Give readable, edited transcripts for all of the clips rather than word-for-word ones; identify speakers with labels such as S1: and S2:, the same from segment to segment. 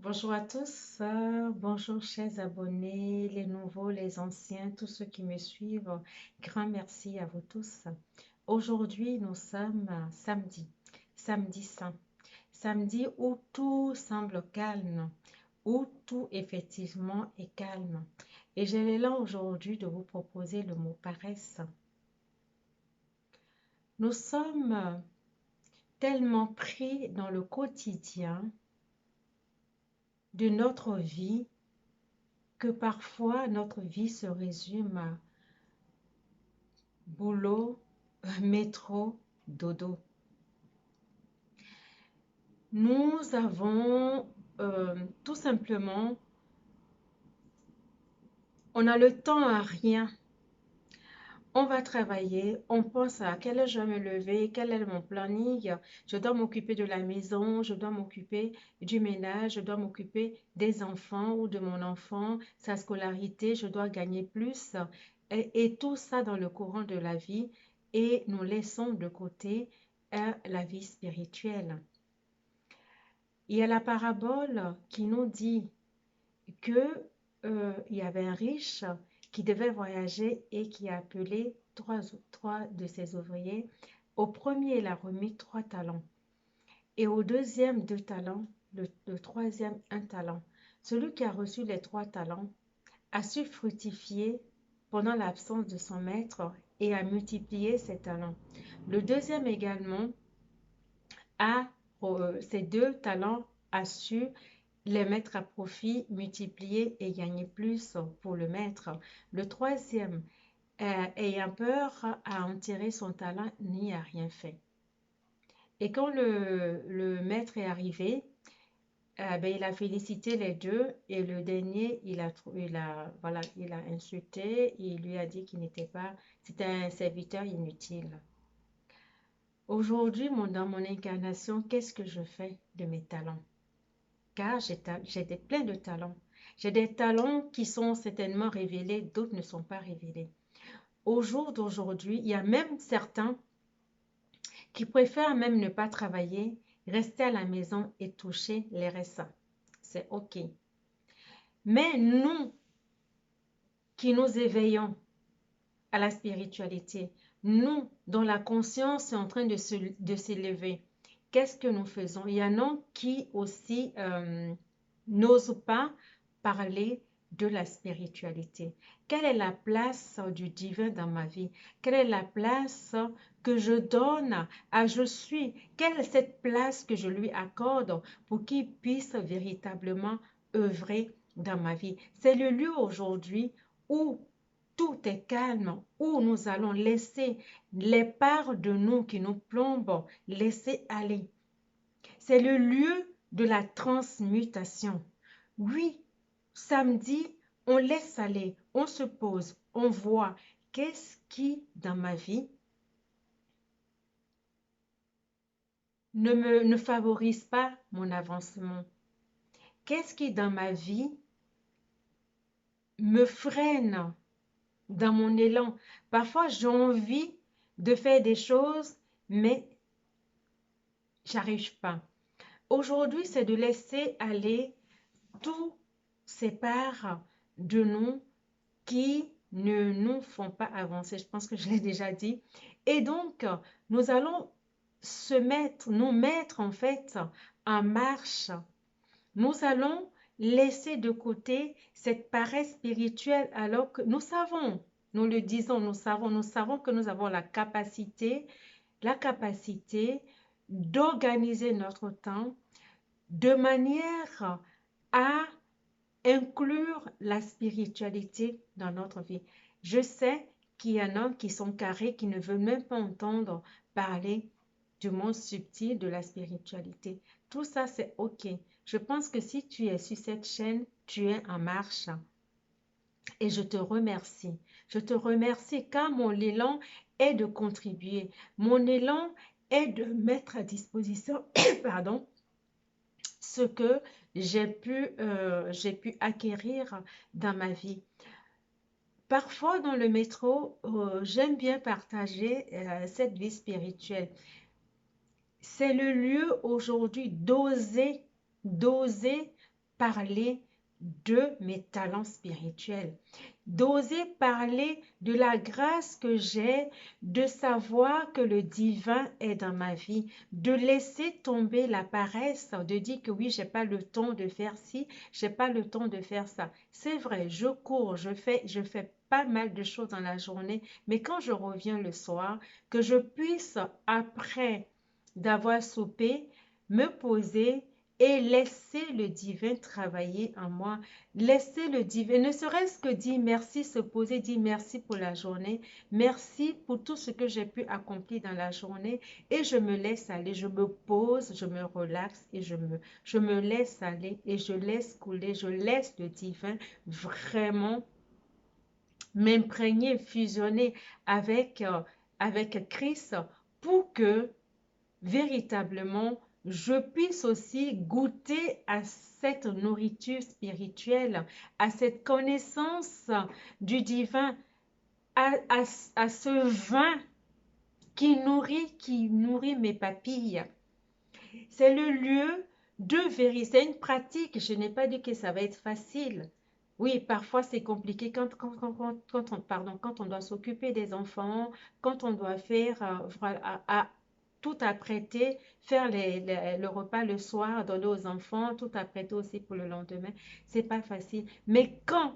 S1: Bonjour à tous, bonjour chers abonnés, les nouveaux, les anciens, tous ceux qui me suivent. Grand merci à vous tous. Aujourd'hui, nous sommes samedi, samedi saint, samedi où tout semble calme, où tout effectivement est calme. Et j'ai l'élan aujourd'hui de vous proposer le mot paresse. Nous sommes tellement pris dans le quotidien de notre vie que parfois notre vie se résume à boulot, métro, dodo. Nous avons tout simplement, on a le temps à rien. On va travailler, on pense à quelle heure je vais me lever, quel est mon planning. Je dois m'occuper de la maison, je dois m'occuper du ménage, je dois m'occuper des enfants ou de mon enfant, sa scolarité, je dois gagner plus. Et tout ça dans le courant de la vie et nous laissons de côté la vie spirituelle. Il y a la parabole qui nous dit que il y avait un riche qui devait voyager et qui a appelé trois de ses ouvriers. Au premier, il a remis 3 talents et au deuxième, 2 talents, le troisième, 1 talent. Celui qui a reçu les 3 talents a su fructifier pendant l'absence de son maître et a multiplié ses talents. Le deuxième également a ces 2 talents a su les mettre à profit, multiplier et gagner plus pour le maître. Le troisième, ayant peur, a enterré son talent, n'y a rien fait. Et quand le maître est arrivé, il a félicité les deux et le dernier, il a insulté, il lui a dit qu'il n'était pas, c'était un serviteur inutile. Aujourd'hui, dans mon incarnation, qu'est-ce que je fais de mes talents? Car j'ai plein de talents. J'ai des talents qui sont certainement révélés, d'autres ne sont pas révélés. Au jour d'aujourd'hui, il y a même certains qui préfèrent même ne pas travailler, rester à la maison et toucher les RSA. C'est OK. Mais nous qui nous éveillons à la spiritualité, nous dont la conscience est en train de s'élever, qu'est-ce que nous faisons? Il y en a qui aussi n'osent pas parler de la spiritualité. Quelle est la place du divin dans ma vie? Quelle est la place que je donne à je suis? Quelle est cette place que je lui accorde pour qu'il puisse véritablement œuvrer dans ma vie? C'est le lieu aujourd'hui où tout est calme, où nous allons laisser les parts de nous qui nous plombent, laisser aller. C'est le lieu de la transmutation. Oui, samedi, on laisse aller, on se pose, on voit qu'est-ce qui, dans ma vie, ne favorise pas mon avancement. Qu'est-ce qui, dans ma vie, me freine dans mon élan. Parfois, j'ai envie de faire des choses, mais j'arrive pas. Aujourd'hui, c'est de laisser aller tous ces parts de nous qui ne nous font pas avancer. Je pense que je l'ai déjà dit. Et donc, nous allons nous mettre en fait en marche. Nous allons laisser de côté cette paresse spirituelle alors que nous savons, nous le disons, nous savons que nous avons la capacité d'organiser notre temps de manière à inclure la spiritualité dans notre vie. Je sais qu'il y en a qui sont carrés, qui ne veulent même pas entendre parler du monde subtil de la spiritualité. Tout ça, c'est OK. Je pense que si tu es sur cette chaîne, tu es en marche. Et je te remercie. Je te remercie car mon élan est de contribuer. Mon élan est de mettre à disposition, pardon, ce que j'ai pu acquérir dans ma vie. Parfois, dans le métro, j'aime bien partager cette vie spirituelle. C'est le lieu aujourd'hui d'oser parler de mes talents spirituels, d'oser parler de la grâce que j'ai, de savoir que le divin est dans ma vie, de laisser tomber la paresse, de dire que oui, j'ai pas le temps de faire ci, j'ai pas le temps de faire ça. C'est vrai, je cours, je fais pas mal de choses dans la journée, mais quand je reviens le soir, que je puisse, après d'avoir soupé, me poser et laisser le divin travailler en moi. Laisser le divin, ne serait-ce que dire merci, se poser, dire merci pour la journée, merci pour tout ce que j'ai pu accomplir dans la journée et je me laisse aller, je me pose, je me relaxe et je me laisse aller et je laisse couler, je laisse le divin vraiment m'imprégner, fusionner avec, avec Christ pour que véritablement, je puisse aussi goûter à cette nourriture spirituelle, à cette connaissance du divin, à ce vin qui nourrit mes papilles. C'est le lieu de vérité, c'est une pratique. Je n'ai pas dit que ça va être facile. Oui, parfois c'est compliqué quand on doit s'occuper des enfants, quand on doit faire, tout apprêter, faire le repas le soir, donner aux enfants, tout apprêter aussi pour le lendemain. C'est pas facile. Mais quand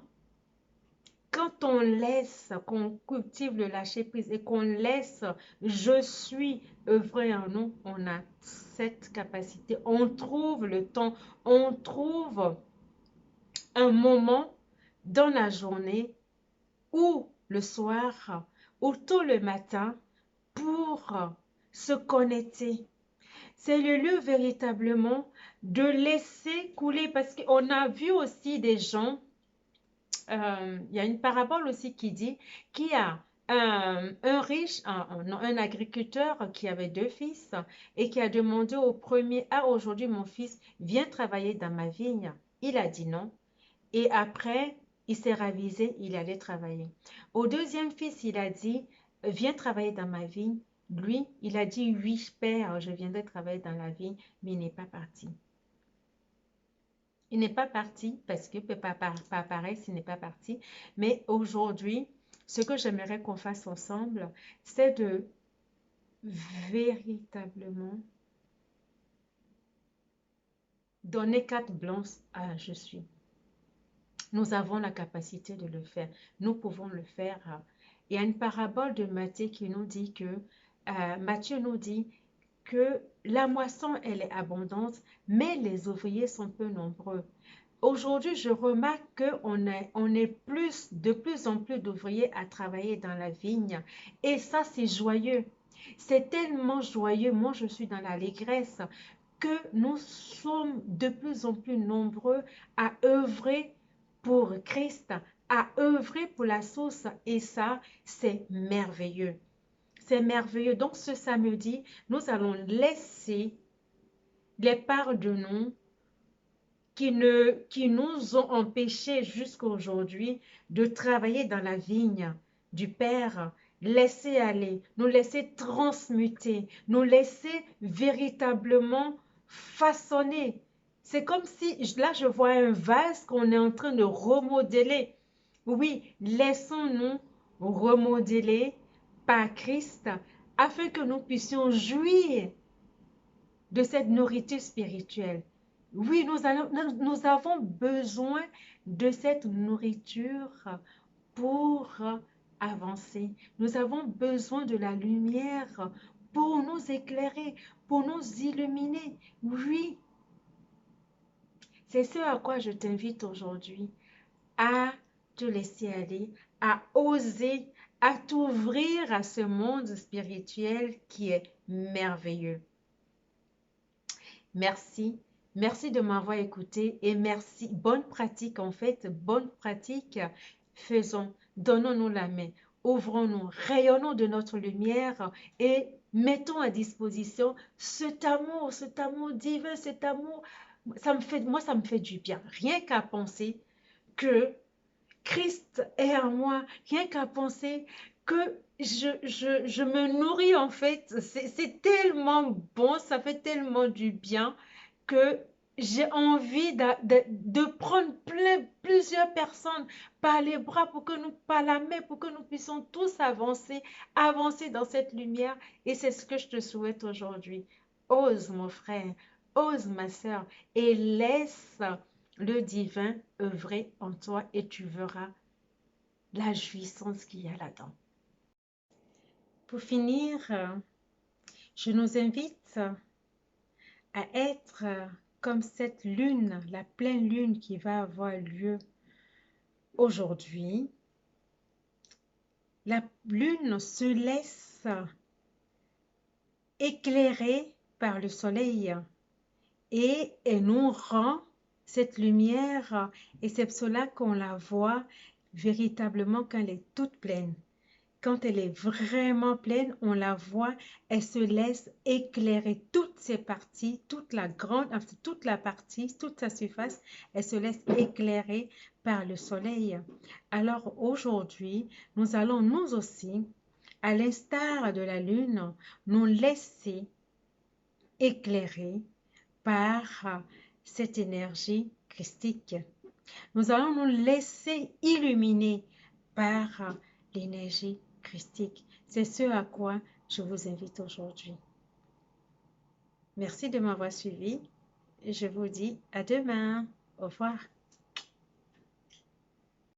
S1: on laisse, qu'on cultive le lâcher-prise et qu'on laisse je suis œuvrer en nous, on a cette capacité. On trouve le temps, on trouve un moment dans la journée ou le soir ou tôt le matin pour se connecter. C'est le lieu véritablement de laisser couler parce qu'on a vu aussi des gens, il y a une parabole aussi qui dit qu'il y a un riche, un agriculteur qui avait deux fils et qui a demandé au premier, ah aujourd'hui mon fils, viens travailler dans ma vigne. Il a dit non. Et après, il s'est ravisé, il allait travailler. Au deuxième fils, il a dit, viens travailler dans ma vigne. Lui, il a dit, oui, père, je viendrai travailler dans la vigne, mais il n'est pas parti. Il n'est pas parti parce que pas pareil s'il n'est pas parti. Mais aujourd'hui, ce que j'aimerais qu'on fasse ensemble, c'est de véritablement donner carte blanche à je suis. Nous avons la capacité de le faire. Nous pouvons le faire. Il y a une parabole de Matthieu qui nous dit que, Matthieu nous dit que la moisson, elle est abondante, mais les ouvriers sont peu nombreux. Aujourd'hui, je remarque on est de plus en plus d'ouvriers à travailler dans la vigne. Et ça, c'est joyeux. C'est tellement joyeux. Moi, je suis dans l'allégresse que nous sommes de plus en plus nombreux à œuvrer pour Christ, à œuvrer pour la source. Et ça, c'est merveilleux. C'est merveilleux. Donc, ce samedi, nous allons laisser les parts de nous qui nous ont empêchés jusqu'à aujourd'hui de travailler dans la vigne du Père, laisser aller, nous laisser transmuter, nous laisser véritablement façonner. C'est comme si, là, je vois un vase qu'on est en train de remodeler. Oui, laissons-nous remodeler par Christ afin que nous puissions jouir de cette nourriture spirituelle. Oui, nous avons besoin de cette nourriture pour avancer. Nous avons besoin de la lumière pour nous éclairer, pour nous illuminer. Oui, c'est ce à quoi je t'invite aujourd'hui, à te laisser aller, à oser, à t'ouvrir à ce monde spirituel qui est merveilleux. Merci. Merci de m'avoir écouté et merci. Bonne pratique en fait, bonne pratique. Faisons, donnons-nous la main, ouvrons-nous, rayonnons de notre lumière et mettons à disposition cet amour divin, cet amour. Moi, ça me fait du bien. Rien qu'à penser que Christ est en moi, rien qu'à penser que je me nourris en fait. C'est tellement bon, ça fait tellement du bien que j'ai envie de prendre plusieurs personnes par les bras pour que nous, par la main, pour que nous puissions tous avancer, avancer dans cette lumière. Et c'est ce que je te souhaite aujourd'hui. Ose, mon frère, ose, ma sœur, et laisse le divin œuvrer en toi et tu verras la jouissance qu'il y a là-dedans. Pour finir, je nous invite à être comme cette lune, la pleine lune qui va avoir lieu aujourd'hui. La lune se laisse éclairer par le soleil et elle nous rend cette lumière et c'est pour cela qu'on la voit véritablement quand elle est toute pleine. Quand elle est vraiment pleine, on la voit, elle se laisse éclairer toutes ses parties, toute la partie, toute sa surface, elle se laisse éclairer par le soleil. Alors aujourd'hui, nous allons nous aussi, à l'instar de la lune, nous laisser éclairer par cette énergie christique. Nous allons nous laisser illuminer par l'énergie christique. C'est ce à quoi je vous invite aujourd'hui. Merci de m'avoir suivi. Je vous dis à demain. Au revoir.